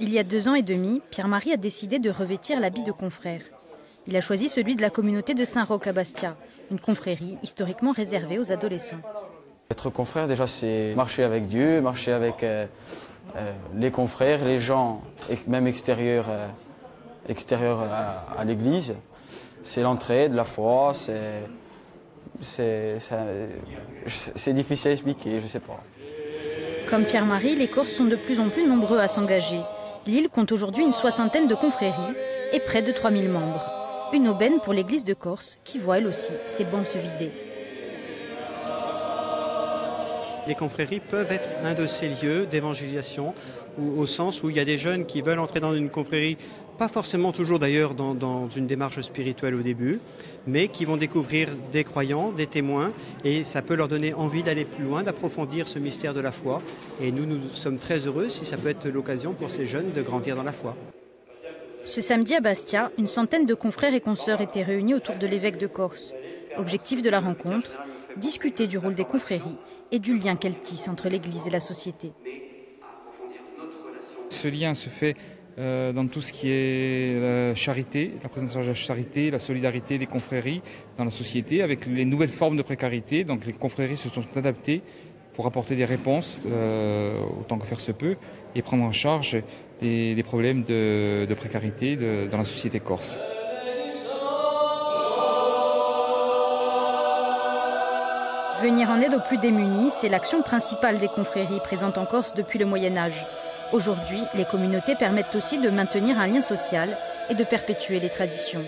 Il y a 2 ans et demi, Pierre-Marie a décidé de revêtir l'habit de confrère. Il a choisi celui de la communauté de Saint-Roch à Bastia, une confrérie historiquement réservée aux adolescents. Être confrère, déjà, c'est marcher avec Dieu, marcher avec les confrères, les gens, même extérieurs à l'église. C'est l'entraide, la foi, c'est difficile à expliquer, je ne sais pas. Comme Pierre-Marie, les Corses sont de plus en plus nombreux à s'engager. L'île compte aujourd'hui une 60aine de confréries et près de 3000 membres. Une aubaine pour l'église de Corse qui voit elle aussi ses bancs se vider. Les confréries peuvent être un de ces lieux d'évangélisation au sens où il y a des jeunes qui veulent entrer dans une confrérie, pas forcément toujours d'ailleurs dans une démarche spirituelle au début, mais qui vont découvrir des croyants, des témoins, et ça peut leur donner envie d'aller plus loin, d'approfondir ce mystère de la foi. Et nous sommes très heureux si ça peut être l'occasion pour ces jeunes de grandir dans la foi. Ce samedi à Bastia, une centaine de confrères et consoeurs étaient réunis autour de l'évêque de Corse. Objectif de la rencontre, discuter du rôle des confréries et du lien qu'elles tissent entre l'Église et la société. Ce lien se fait dans tout ce qui est la charité, la présence de la charité, la solidarité des confréries dans la société, avec les nouvelles formes de précarité. Donc les confréries se sont adaptées pour apporter des réponses autant que faire se peut et prendre en charge des problèmes de précarité dans la société corse. Venir en aide aux plus démunis, c'est l'action principale des confréries présentes en Corse depuis le Moyen-Âge. Aujourd'hui, les communautés permettent aussi de maintenir un lien social et de perpétuer les traditions.